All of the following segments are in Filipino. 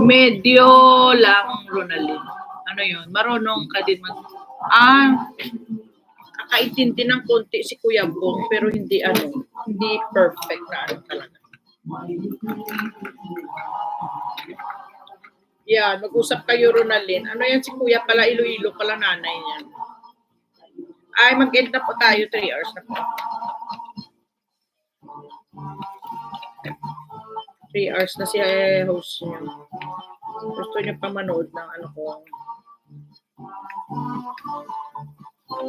Medyo lang, Ronaldin. Ano yun? Marunong ka din mag... kakaintindi ng konti si Kuya Bong, pero hindi hindi perfect na talaga. Yan, mag-usap kayo, Ronaldin. Ano yan si Kuya pala, Iloilo pala nanay niya. Ay, mag-end na po tayo, 3 hours na po. 3 hours na si host niya. Gusto niyo pa manood ng ko.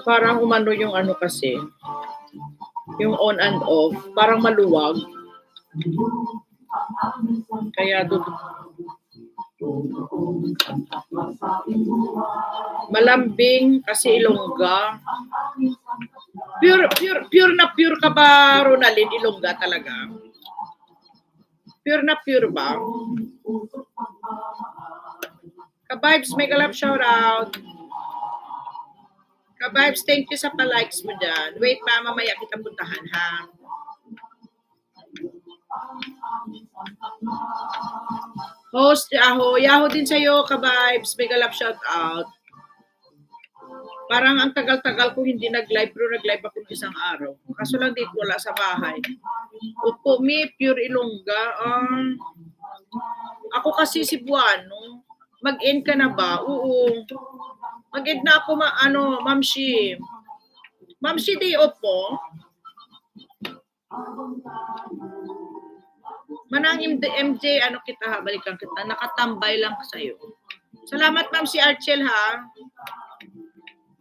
Parang umano yung kasi. Yung on and off. Parang maluwag. Kaya malambing kasi Ilongga. Pure ka ba, Ronaldin? Ilongga talaga? Pure na pure ba? Ka-vibes, make a love shout out. Ka-vibes, thank you sa pa-likes mo dyan. Wait, mamaya kita puntahan, ha? Host, Yahoo din sa'yo, ka-vibes, make a love shout out. Parang ang tagal-tagal ko hindi nag-live, pero nag-live ako isang araw. Kaso lang dito, wala sa bahay. Opo, pure Ilongga. Ako kasi Cebuano. Mag-end ka na ba? Oo. Mag-end na ako, Ma'am Shi. Ma'am Shi, day off po. Manang MJ, kita, balikan kita. Nakatambay lang sa'yo. Salamat, Ma'am Shi Archel, ha?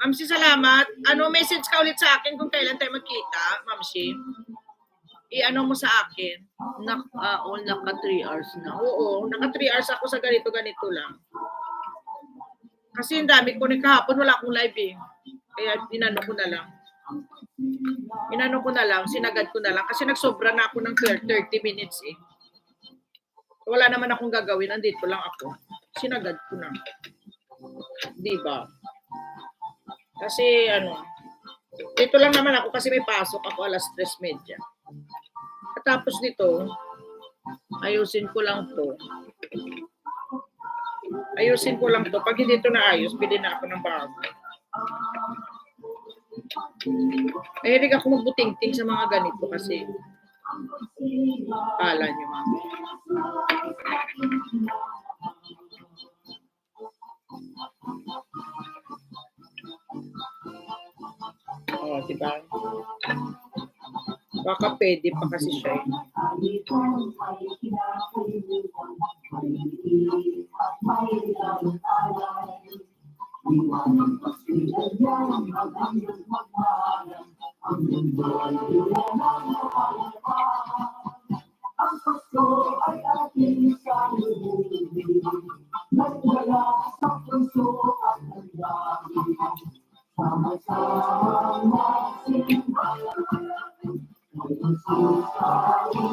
Ma'am Shi, salamat. Message ka ulit sa akin kung kailan tayo magkita, Ma'am Shi. Mo sa akin. Naka 3 hours na. Oo, naka 3 hours ako sa ganito lang. Kasi yung dami ko kahapon, wala akong live eh. Kaya inano ko na lang, sinagad ko na lang. Kasi nagsobra na ako ng 30 minutes eh. Wala naman akong gagawin, andito lang ako. Sinagad ko na. Diba? Kasi dito lang naman ako kasi may pasok ako 3:30. Tapos dito, ayusin ko lang to. Pag hindi ito naayos, bili na ako ng bago. Mahilig ako magbuting-ting sa mga ganito kasi kala nyo. Diba? Baka pwede pa kasi siya eh.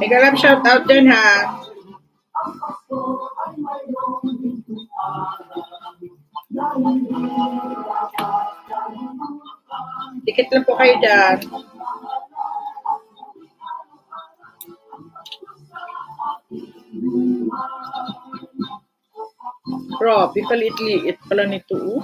Nag-alap shout out dyan ha. Dikit lang po kayo dyan. Bro, paliit-liit pala nito.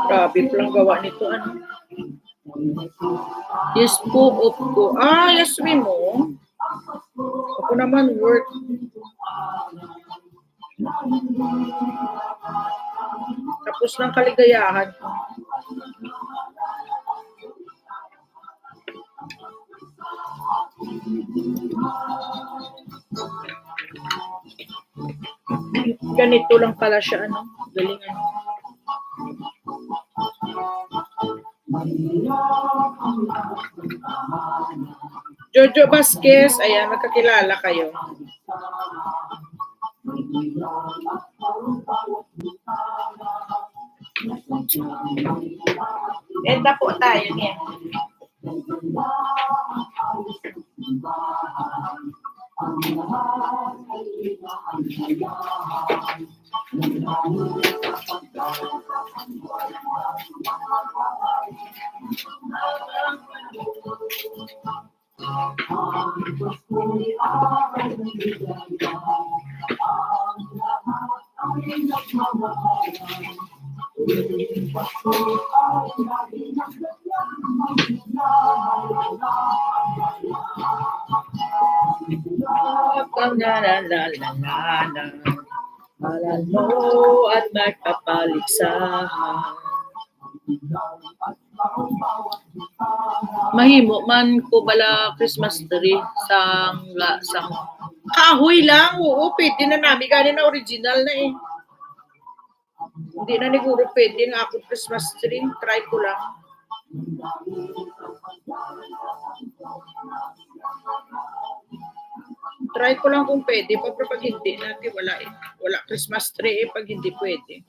Grabe palang gawa nito, Yes po, opo. Yes mo. Ako naman work. Tapos ng kaligayahan. Ganito lang pala siya, galingan. Jojo Vasquez, ayan, magkakilala kayo. Enda po tayo niya. Malal mo at magpapaligsahan. Mahimo man ko bala Christmas tree sang kahoy lang. Oo, pwede na namin. Gani na original na eh. Hindi na niguro pwede nga ako Christmas tree. Try ko lang. Try ko lang kung pwede. Pero pag hindi natin, wala eh. Wala Christmas tree eh pag hindi pwede.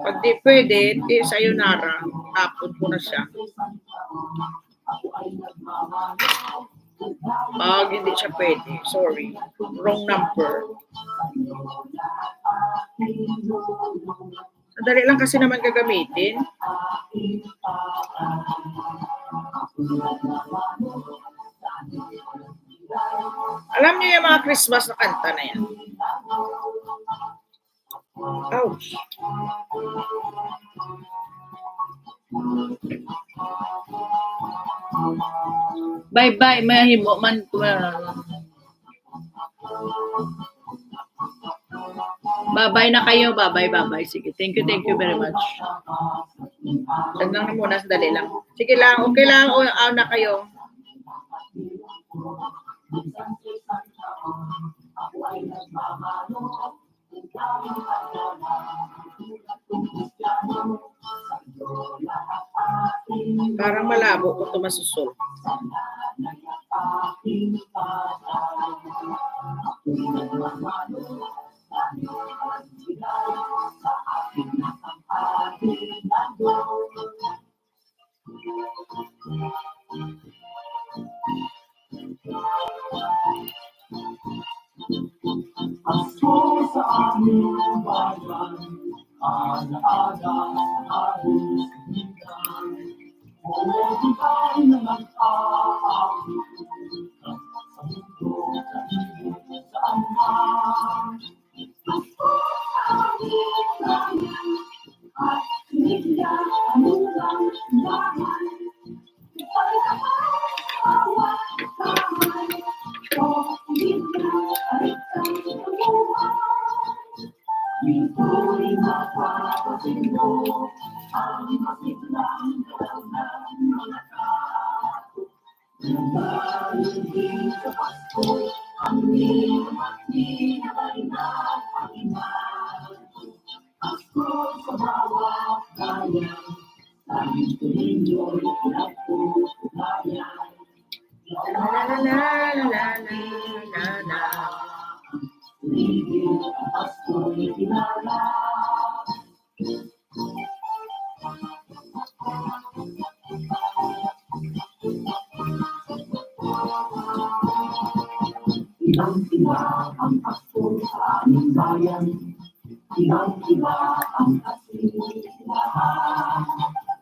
Pag di pwede, sayonara. Tapon ko na siya. Pag hindi siya pwede, sorry. Wrong number. Madali lang kasi naman gagamitin. Alam niyo yung mga Christmas na kanta na yan. Ouch. Bye-bye, mahimo man. Bye-bye na kayo. Bye-bye. Sige, thank you very much. Yan lang na muna, sandali lang. Sige lang, okay lang. O, na kayo. Parang malabo ko ito masusol. Asko sa aming bayan, alaga alis bigan. Di tayo na nag-aawit, sa mundo kaibig sa aman. Asko sa aming bayan, at sinigyan anulang bayan. Ipay naman, awat kamay, o sinigyan ay ito'y mapapasin mo ang masiglang ng mga tao. Dahil din sa Pasko, ang nilamat nilabay na Panginoon. Pasko sa bawat bayan, tayong tulinyo'y pinagpupunayan. La la la la la la la. Ibang-iba ang Pasko sa aming bayan. Ibang-iba ang kasilahan.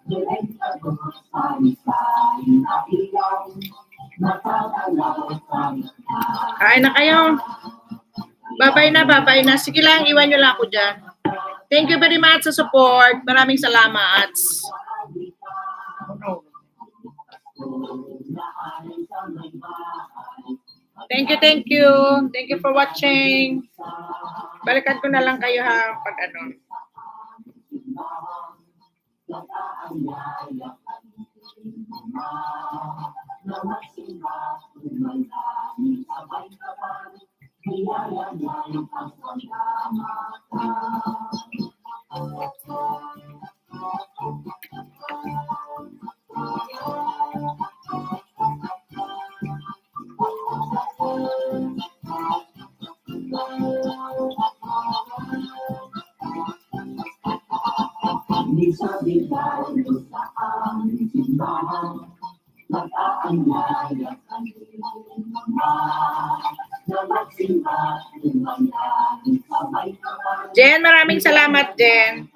Direktado sa isahin na ilaw. Matatalaw sa isahin. Kain na kayo. Bye-bye na. Sige lang, iwan nyo lang ako dyan. Thank you very much sa support. Maraming salamat. Thank you. Thank you for watching. Balikan ko na lang kayo ha pag ano. Jen, maraming salamat, Jen.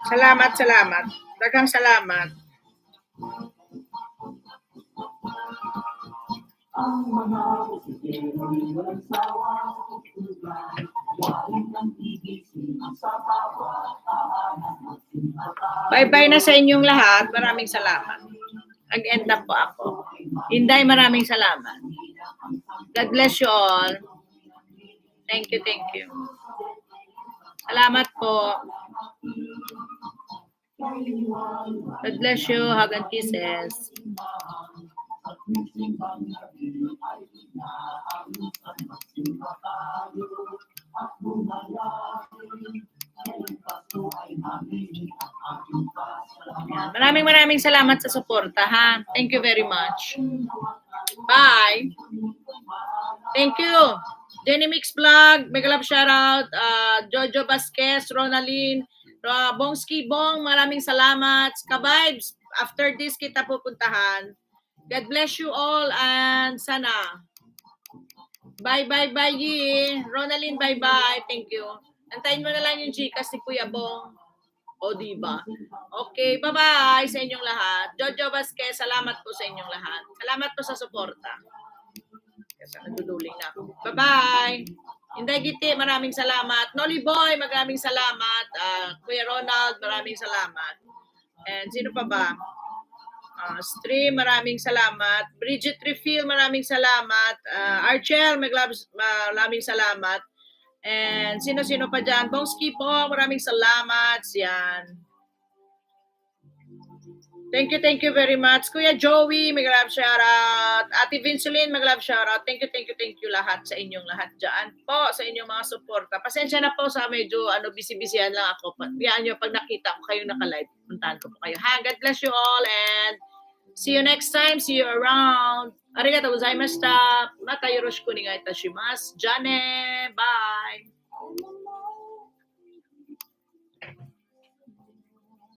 Salamat, salamat. Daghang salamat. Bye-bye na sa inyong lahat. Maraming salamat. Nag-end na po ako. Inday, maraming salamat. God bless you all. Thank you, thank you. Salamat po. God bless you. Hug and kisses. Maraming salamat sa suporta, ha? Thank you very much. Bye. Thank you. Jenny Mix Vlog, mega love shoutout. Jojo Vasquez, Ronaline, Bongski Bong, maraming salamat. Ka-vibes, after this kita pupuntahan. God bless you all and sana. Bye. Ronaline, bye. Thank you. Antayin mo na lang yung Gcash ni Kuya Bong. O, diba? Okay, bye-bye sa inyong lahat. Jojo Vasquez, salamat po sa inyong lahat. Salamat po sa suporta. Kasi naduduling na ako. Bye-bye. Inday Giti, maraming salamat. Nolly Boy, maraming salamat. Kuya Ronald, maraming salamat. And sino pa ba? Stream, maraming salamat. Bridget Refill, maraming salamat. Archel, maraming salamat. And sino-sino pa dyan? Bongski po, maraming salamat. Yan. Thank you very much. Kuya Joey, mag-love shoutout. Ate Vinceline, mag-love shoutout. Thank you lahat sa inyong lahat dyan po, sa inyong mga suporta. Pasensya na po sa medyo busy-busyhan lang ako. Biyaan nyo, pag nakita ko kayo naka-live, puntahan ko po kayo. Ha, God bless you all and see you next time. See you around. Arigatou gozaimashita. Mata yoroshiku onegai itashimasu. Jane. Bye.